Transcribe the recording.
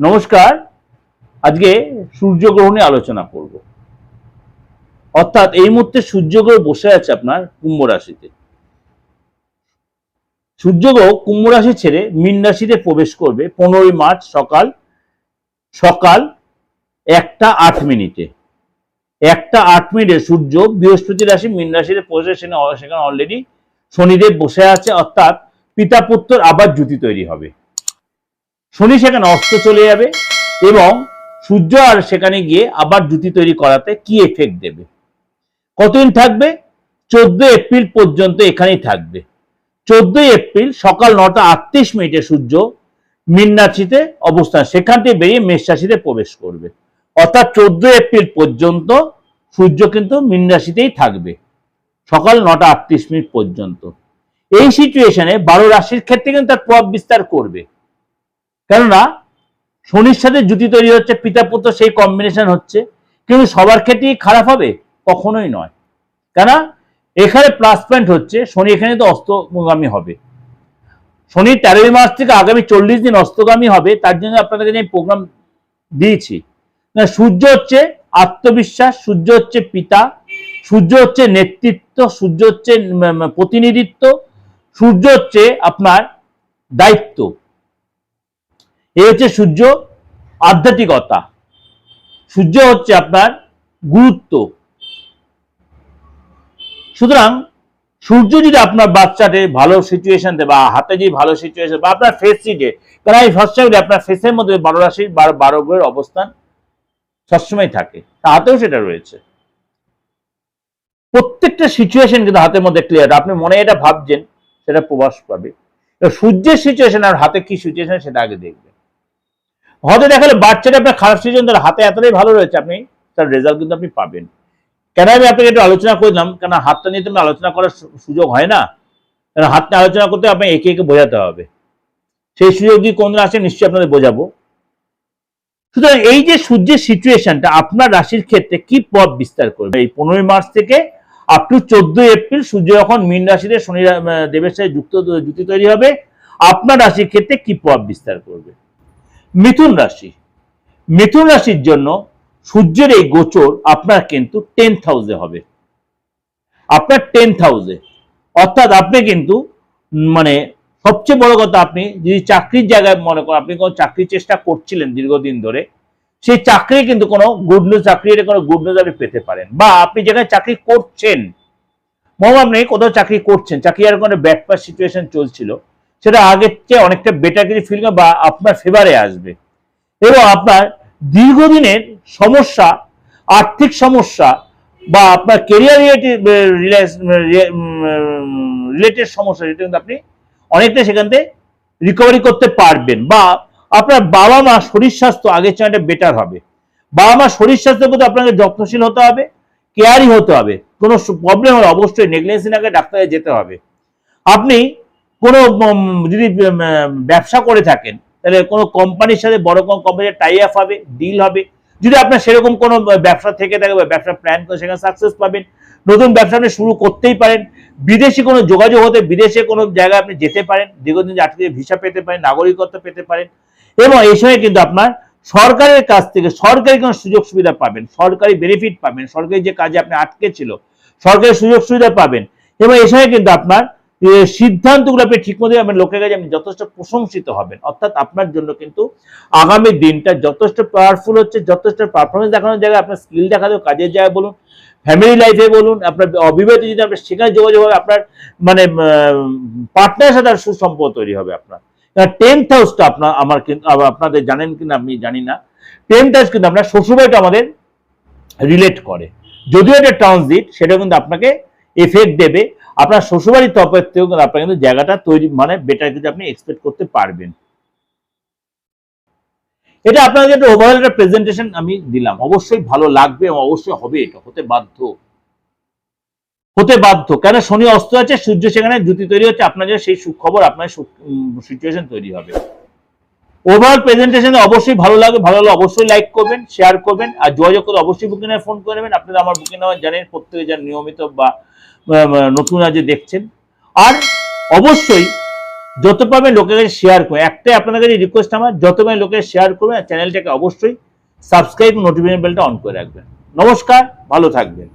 নমস্কার। আজকে সূর্যগ্রহণ নিয়ে আলোচনা করব। অর্থাৎ এই মুহূর্তে সূর্যগ্রহ বসে আছে আপনার কুম্ভ রাশিতে। সূর্যগ্রহ কুম্ভ রাশি ছেড়ে মীন রাশিতে প্রবেশ করবে 15 মার্চ সকাল 1:08। 1:08 সূর্য বৃহস্পতি রাশি মীন রাশিতে প্রবেশ, সেখানে অলরেডি শনিদেব বসে আছে। অর্থাৎ পিতা পুত্র আবার জুতি তৈরি হবে। শনি সেখানে অস্ত চলে যাবে এবং সূর্য আর সেখানে গিয়ে আবার জুতি তৈরি করাতে কি এফেক্ট দেবে, কতদিন থাকবে? 14 এপ্রিল পর্যন্ত এখানেই থাকবে। 14 এপ্রিল সকাল 9:38 সূর্য মীন রাশিতে অবস্থান, সেখান থেকে বেরিয়ে মেষ রাশিতে প্রবেশ করবে। অর্থাৎ 14 এপ্রিল পর্যন্ত সূর্য কিন্তু মীন রাশিতেই থাকবে সকাল 9:38 পর্যন্ত। এই সিচুয়েশনে 12 রাশির ক্ষেত্রে কিন্তু তার প্রভাব বিস্তার করবে। কেননা শনির সাথে জুতি তৈরি হচ্ছে, পিতা পুত্র সেই কম্বিনেশন হচ্ছে, কিন্তু সবার ক্ষেত্রেই খারাপ হবে কখনোই নয়। কেন? এখানে প্লাস পয়েন্ট হচ্ছে শনি এখানে তো অস্তগামী হবে। শনি 13 মার্চ থেকে আগামী 40 দিন অস্তগামী হবে। তার জন্য আপনাদেরকে আমি প্রোগ্রাম দিয়েছি। সূর্য হচ্ছে আত্মবিশ্বাস, সূর্য হচ্ছে পিতা, সূর্য হচ্ছে নেতৃত্ব, সূর্য হচ্ছে প্রতিনিধিত্ব, সূর্য হচ্ছে আপনার দায়িত্ব। এই হচ্ছে সূর্য আধ্যাত্মিকতা, সূর্য হচ্ছে আপনার গুরুত্ব। সুতরাং সূর্য যদি আপনার বাচ্চাতে ভালো সিচুয়েশন দেয় বা হাতে যদি ভালো সিচুয়েশন বা আপনার ফেস সিটে, কারণ এই সবসময় আপনার ফেসের মধ্যে 12 রাশির 12 গ্রহের অবস্থান সবসময় থাকে, হাতেও সেটা রয়েছে। প্রত্যেকটা সিচুয়েশন কিন্তু হাতের মধ্যে ক্লিয়ার। আপনি মনে এটা ভাবছেন সেটা প্রকাশ পাবে। সূর্যের সিচুয়েশন আর হাতে কি সিচুয়েশন সেটা আগে দেখবেন। হয়তো দেখালে বাচ্চাটা আপনার খারাপ সিচুয়েশন, তার হাতে এতটাই ভালো রয়েছে, আপনি তার রেজাল্ট কিন্তু আপনি পাবেন। কেন আমি আপনাকে একটু আলোচনা করলাম, কেন হাতটা নিয়ে তুমি আলোচনা করার সুযোগ হয় না। কারণ হাত নিয়ে আলোচনা করতে আপনি একে একে বোঝাতে হবে। সেই সুযোগ যদি কোনদিন আসে নিশ্চয়ই আপনাদের বোঝাবো। সুতরাং এই যে সূর্যের সিচুয়েশনটা আপনার রাশির ক্ষেত্রে কি প্রভাব বিস্তার করবে, এই 15 মার্চ থেকে আপ টু 14 এপ্রিল সূর্য যখন মীন রাশিতে শনি দেবের সাথে জুতি তৈরি হবে, আপনার রাশির ক্ষেত্রে কি প্রভাব বিস্তার করবে। মিথুন রাশি, মিথুন রাশির জন্য সূর্যের এই গোচর আপনার কিন্তু 10th হাউসে হবে। আপনার 10th হাউসে, অর্থাৎ আপনি কিন্তু মানে সবচেয়ে বড় কথা, আপনি যদি চাকরির জায়গায় মনে করেন আপনি কোনো চাকরির চেষ্টা করছিলেন দীর্ঘদিন ধরে, সেই চাকরি কিন্তু কোনো গুড নিউজ, চাকরির কোনো গুড নিউজ আপনি পেতে পারেন। বা আপনি যেখানে চাকরি করছেন, মনে আপনি কোথাও চাকরি করছেন, চাকরি আর কোনো ব্যাকপাস সিচুয়েশন চলছিল, সেটা আগের চেয়ে অনেকটা বেটার কিছু ফিল বা আপনার ফেভারে আসবে। এবং আপনার দীর্ঘদিনের সমস্যা, আর্থিক সমস্যা বা আপনার কেরিয়ার রিলেটেড সমস্যা, যেটা কিন্তু আপনি অনেকটা সেখান থেকে রিকভারি করতে পারবেন। বা আপনার বাবা মা শরীর স্বাস্থ্য আগের চেয়ে একটা বেটার হবে। বাবা মা শরীর স্বাস্থ্যের প্রতি আপনাকে যত্নশীল হতে হবে, কেয়ারি হতে হবে। কোনো প্রবলেম হলে অবশ্যই নেগলেন্সি না করে ডাক্তারে যেতে হবে। আপনি কোনো যদি ব্যবসা করে থাকেন, তাহলে কোনো কোম্পানির সাথে বড় কোনো কোম্পানির টাই আপ হবে, ডিল হবে। যদি আপনার সেরকম কোনো ব্যবসা থেকে থাকে বা ব্যবসা প্ল্যান করে, সেখানে সাকসেস পাবেন। নতুন ব্যবসা আপনি শুরু করতেই পারেন। বিদেশি কোনো যোগাযোগ হতে বিদেশে কোনো জায়গায় আপনি যেতে পারেন, দীর্ঘদিন আটকে ভিসা পেতে পারেন, নাগরিকত্ব পেতে পারেন। এবং এই সময় কিন্তু আপনার সরকারের কাছ থেকে সরকারি কোনো সুযোগ সুবিধা পাবেন, সরকারি বেনিফিট পাবেন, সরকারি যে কাজে আপনি আটকে ছিল সরকারি সুযোগ সুবিধা পাবেন। এবং এই সময় কিন্তু আপনার সিদ্ধান্তগুলো আপনি ঠিক মতো পাবেন, লোকের কাছে আপনি যথেষ্ট প্রশংসিত হবেন। অর্থাৎ আপনার জন্য কিন্তু আগামী দিনটা যথেষ্ট পাওয়ারফুল হচ্ছে। যথেষ্ট পারফরমেন্স দেখানোর জায়গায় আপনার স্কিল দেখাতে, কাজের জায়গায় বলুন, ফ্যামিলি লাইফে বলুন, আপনার অবিবাহিত যদি আপনার সেখানে যোগাযোগ হবে, আপনার মানে পার্টনারের সাথে সুসম্পর্ক তৈরি হবে আপনার। 10th হাউসটা আপনার আমার কিন্তু আপনাদের জানেন কিনা আমি জানি না, 10th হাউস কিন্তু আপনার শ্বশুরবাড়িটা আমাদের রিলেট করে। যদিও এটা ট্রানজিট, সেটা কিন্তু আপনাকে এফেক্ট দেবে। আপনার শ্বশুরবাড়ির তরফের থেকেও কিন্তু আপনার কিন্তু জায়গাটা তৈরি মানে বেটার কিন্তু আপনি এক্সপেক্ট করতে পারবেন। এটা আপনাকে একটা ওভারঅল একটা প্রেজেন্টেশন আমি দিলাম। অবশ্যই ভালো লাগবে এবং অবশ্যই হবে, এটা হতে বাধ্য, হতে বাধ্য। কেন? শনি অস্ত আছে, সূর্য সেখানে জুতি তৈরি হচ্ছে, আপনার সেই সুখবর, আপনার সিচুয়েশন তৈরি হবে। ওভারঅল প্রেজেন্টেশনে অবশ্যই ভালো লাগে, ভালো হলে অবশ্যই লাইক করবেন, শেয়ার করবেন, আর যোগাযোগ করে অবশ্যই বুকিং নাম্বার ফোন করে নেবেন। আপনারা আমার বুকিং নাম্বার জানেন, প্রত্যেকে যারা নিয়মিত বা নতুন আজ দেখছেন। আর অবশ্যই যত পারবেন লোকের কাছে শেয়ার করুন। একটাই আপনাদের কাছে রিকোয়েস্ট আমার, যত পারবেন লোকের শেয়ার করবেন, চ্যানেলটাকে অবশ্যই সাবস্ক্রাইব, নোটিফিকেশন বেলটা অন করে রাখবেন। নমস্কার, ভালো থাকবেন।